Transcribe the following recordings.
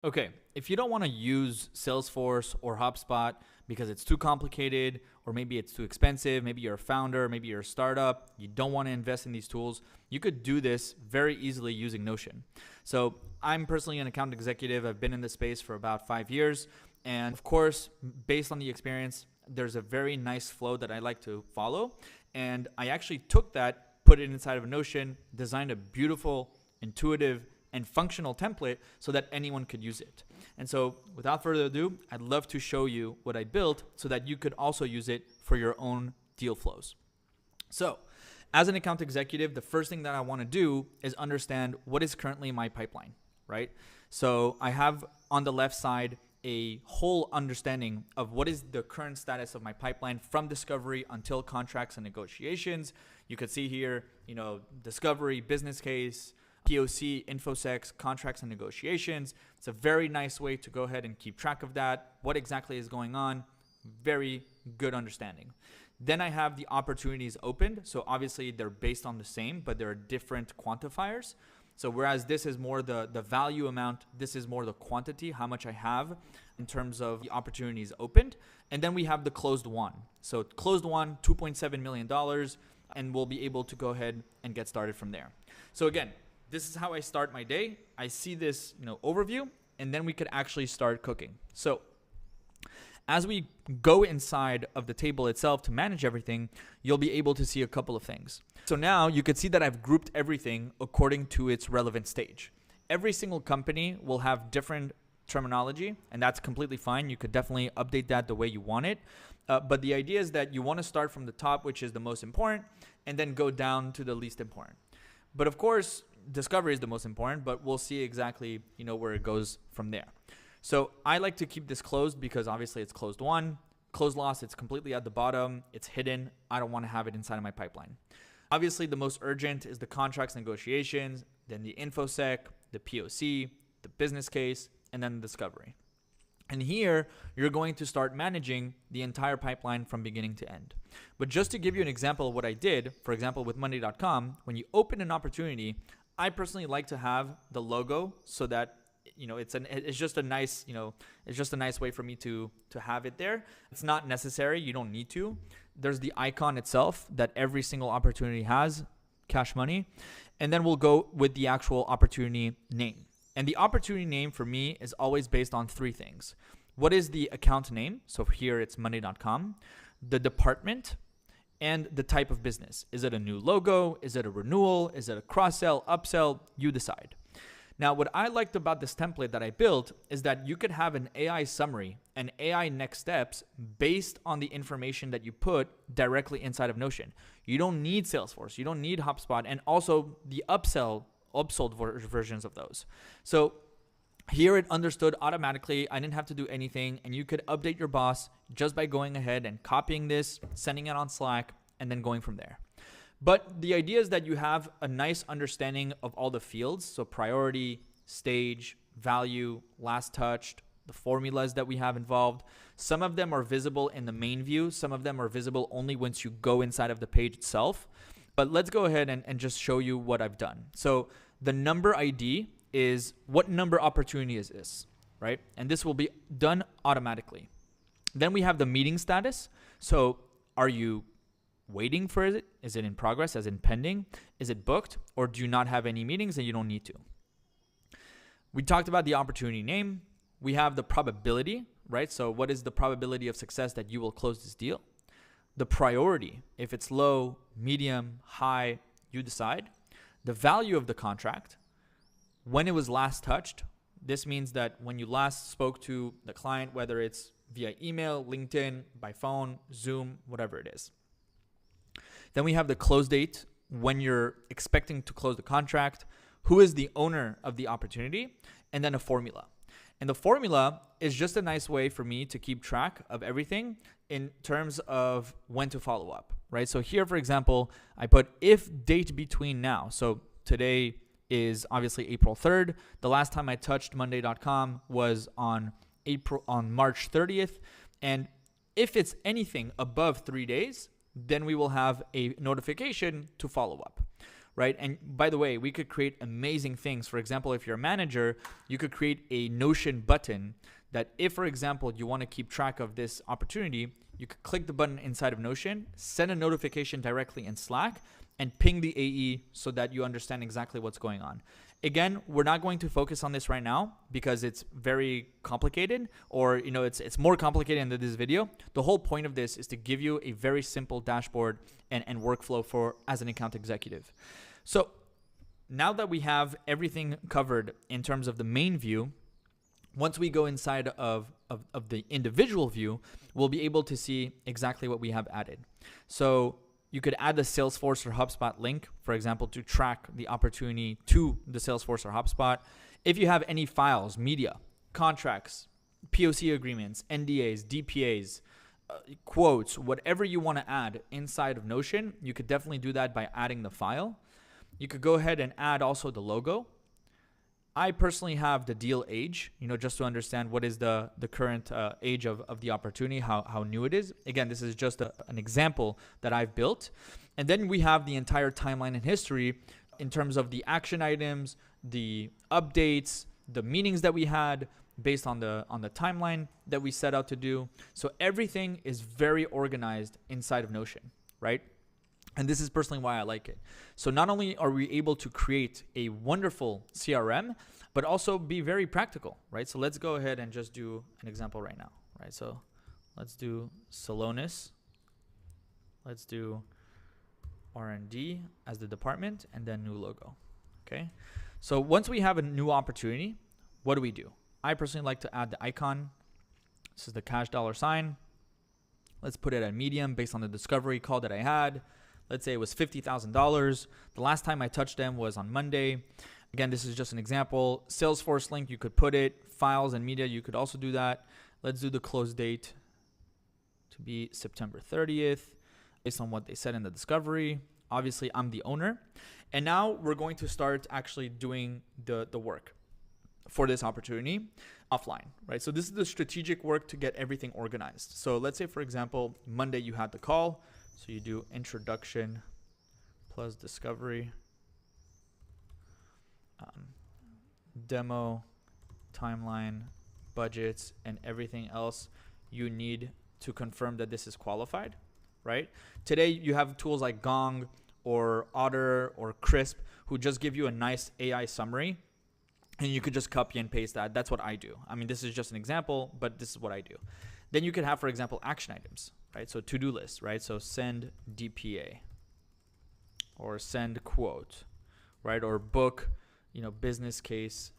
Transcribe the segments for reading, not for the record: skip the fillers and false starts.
Okay, if you don't want to use Salesforce or Hubspot because it's too complicated, or maybe it's too expensive, maybe you're a founder, maybe you're a startup, you don't want to invest in these tools, you could do this very easily using Notion. So I'm personally an account executive. I've been in this space for about 5 years. And of course, based on the experience, there's a very nice flow that I like to follow. And I actually took that, put it inside of Notion, designed a beautiful, intuitive, and functional template so that anyone could use it. And so without further ado, I'd love to show you what I built so that you could also use it for your own deal flows. So as an account executive, the first thing that I want to do is understand what is currently my pipeline, right? So I have on the left side a whole understanding of what is the current status of my pipeline from discovery until contracts and negotiations. You could see here, discovery, business case, POC, InfoSec, contracts and negotiations. It's a very nice way to go ahead and keep track of that. What exactly is going on? Very good understanding. Then I have the opportunities opened. So obviously they're based on the same, but there are different quantifiers. So whereas this is more the value amount, this is more the quantity, how much I have in terms of the opportunities opened. And then we have the closed one. So closed one, $2.7 million, and we'll be able to go ahead and get started from there. So again, this is how I start my day. I see this, overview, and then we could actually start cooking. So as we go inside of the table itself to manage everything, you'll be able to see a couple of things. So now you could see that I've grouped everything according to its relevant stage. Every single company will have different terminology, and that's completely fine. You could definitely update that the way you want it. But the idea is that you want to start from the top, which is the most important, and then go down to the least important. But of course, discovery is the most important, but we'll see exactly, where it goes from there. So I like to keep this closed because obviously it's closed one. Closed loss, it's completely at the bottom. It's hidden. I don't want to have it inside of my pipeline. Obviously, the most urgent is the contracts negotiations, then the InfoSec, the POC, the business case, and then the discovery. And here, you're going to start managing the entire pipeline from beginning to end. But just to give you an example of what I did, for example, with Monday.com, when you open an opportunity, I personally like to have the logo so that it's just a nice way for me to have it there. It's not necessary. You don't need to. There's the icon itself that every single opportunity has, cash money. And then we'll go with the actual opportunity name. And the opportunity name for me is always based on three things. What is the account name? So here it's Monday.com. The department and the type of business. Is it a new logo? Is it a renewal? Is it a cross-sell, upsell? You decide. Now, what I liked about this template that I built is that you could have an AI summary and AI next steps based on the information that you put directly inside of Notion. You don't need Salesforce. You don't need Hubspot, and also the upsold versions of those. So here it understood automatically. I didn't have to do anything, and you could update your boss just by going ahead and copying this, sending it on Slack, and then going from there. But the idea is that you have a nice understanding of all the fields. So priority, stage, value, last touched, the formulas that we have involved. Some of them are visible in the main view. Some of them are visible only once you go inside of the page itself. But let's go ahead and just show you what I've done. So the number ID is what number opportunity is this, right? And this will be done automatically. Then we have the meeting status. So are you waiting for it? Is it in progress, as in pending? Is it booked? Or do you not have any meetings and you don't need to? We talked about the opportunity name. We have the probability, right? So what is the probability of success that you will close this deal? The priority, if it's low, medium, high, you decide. The value of the contract, when it was last touched. This means that when you last spoke to the client, whether it's via email, LinkedIn, by phone, Zoom, whatever it is. Then we have the close date, when you're expecting to close the contract, who is the owner of the opportunity, and then a formula. And the formula is just a nice way for me to keep track of everything in terms of when to follow up, right? So here, for example, I put if date between now. So today is obviously April 3rd. The last time I touched Monday.com was on March 30th. And if it's anything above 3 days, then we will have a notification to follow up, right? And by the way, we could create amazing things. For example, if you're a manager, you could create a Notion button that if, for example, you want to keep track of this opportunity, you could click the button inside of Notion, send a notification directly in Slack, and ping the AE so that you understand exactly what's going on. Again, we're not going to focus on this right now because it's very complicated, or it's more complicated than this video. The whole point of this is to give you a very simple dashboard and workflow for as an account executive. So now that we have everything covered in terms of the main view, once we go inside of the individual view, we'll be able to see exactly what we have added. So you could add the Salesforce or Hubspot link, for example, to track the opportunity to the Salesforce or Hubspot. If you have any files, media, contracts, POC agreements, NDAs, DPAs, quotes, whatever you want to add inside of Notion, you could definitely do that by adding the file. You could go ahead and add also the logo. I personally have the deal age, just to understand what is the current age of the opportunity, how new it is. Again, this is just an example that I've built. And then we have the entire timeline and history in terms of the action items, the updates, the meetings that we had based on the timeline that we set out to do. So everything is very organized inside of Notion, right? And this is personally why I like it. So not only are we able to create a wonderful CRM, but also be very practical, right? So let's go ahead and just do an example right now, right? So let's do Salonis. Let's do R&D as the department, and then new logo, okay? So once we have a new opportunity, what do? I personally like to add the icon. This is the cash $sign. Let's put it at medium based on the discovery call that I had. Let's say it was $50,000. The last time I touched them was on Monday. Again, this is just an example. Salesforce link, you could put it. Files and media, you could also do that. Let's do the close date to be September 30th based on what they said in the discovery. Obviously, I'm the owner. And now we're going to start actually doing the work for this opportunity offline, right? So this is the strategic work to get everything organized. So let's say, for example, Monday you had the call. So you do introduction plus discovery, demo, timeline, budgets, and everything else you need to confirm that this is qualified, right? Today you have tools like Gong or Otter or Crisp who just give you a nice AI summary, and you could just copy and paste that. That's what I do. I mean, this is just an example, but this is what I do. Then you could have, for example, action items, right? So to-do list, right? So send DPA or send quote, right? Or book, business case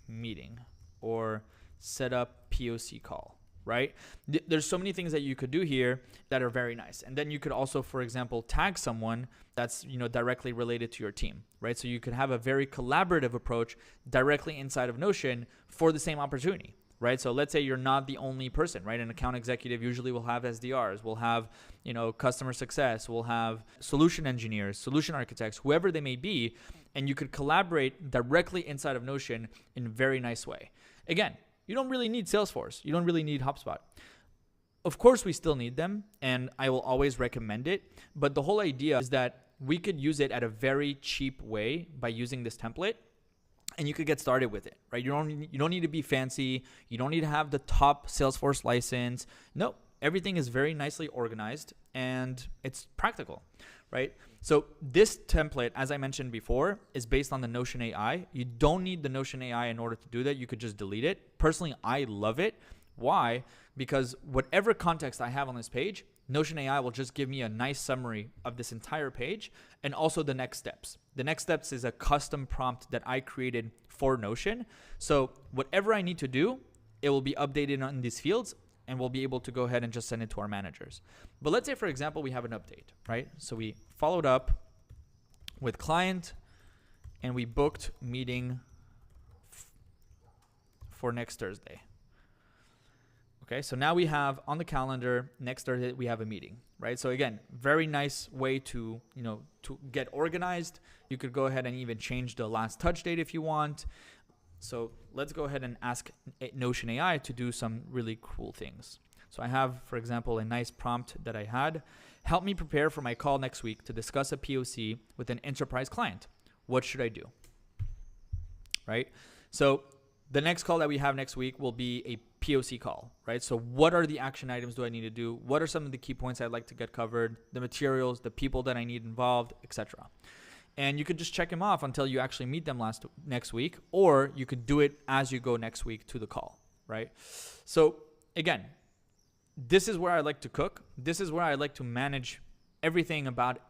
meeting or set up POC call, right? There's so many things that you could do here that are very nice. And then you could also, for example, tag someone that's, directly related to your team, right? So you could have a very collaborative approach directly inside of Notion for the same opportunity. Right? So let's say you're not the only person, right? An account executive usually will have SDRs, will have, customer success, will have solution engineers, solution architects, whoever they may be, and you could collaborate directly inside of Notion in a very nice way. Again, you don't really need Salesforce. You don't really need HubSpot. Of course, we still need them, and I will always recommend it. But the whole idea is that we could use it at a very cheap way by using this template. And you could get started with it, right? You don't need to be fancy. You don't need to have the top Salesforce license. No, everything is very nicely organized and it's practical, right? So this template, as I mentioned before, is based on the Notion AI. You don't need the Notion AI in order to do that. You could just delete it. Personally, I love it. Why? Because whatever context I have on this page, Notion AI will just give me a nice summary of this entire page and also the next steps. The next steps is a custom prompt that I created for Notion. So whatever I need to do, it will be updated on these fields and we'll be able to go ahead and just send it to our managers. But let's say, for example, we have an update, right? So we followed up with client and we booked meeting for next Thursday. Okay, so now we have on the calendar next Thursday we have a meeting, right? So again, very nice way to to get organized. You could go ahead and even change the last touch date if you want. So let's go ahead and ask Notion AI to do some really cool things. So I have, for example, a nice prompt that I had. Help me prepare for my call next week to discuss a POC with an enterprise client. What should I do? Right? So the next call that we have next week will be a POC call, right? So what are the action items do I need to do? What are some of the key points I'd like to get covered? The materials, the people that I need involved, etc. And you could just check them off until you actually meet them next week, or you could do it as you go next week to the call, right? So again, this is where I like to cook. This is where I like to manage everything about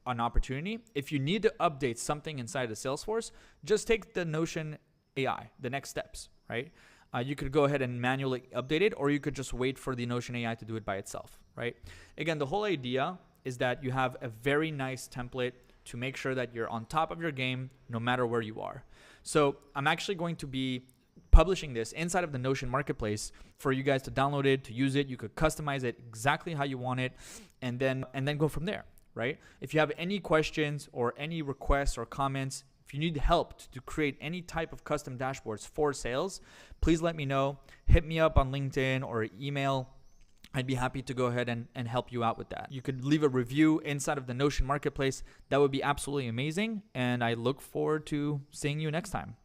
an opportunity. If you need to update something inside of Salesforce, just take the Notion AI, the next steps, right? You could go ahead and manually update it, or you could just wait for the Notion AI to do it by itself, right? Again, the whole idea is that you have a very nice template to make sure that you're on top of your game no matter where you are. So I'm actually going to be publishing this inside of the Notion marketplace for you guys to download it, to use it. You could customize it exactly how you want it, and then go from there, right? If you have any questions or any requests or comments, if you need help to create any type of custom dashboards for sales, please let me know. Hit me up on LinkedIn or email. I'd be happy to go ahead and help you out with that. You could leave a review inside of the Notion marketplace. That would be absolutely amazing. And I look forward to seeing you next time.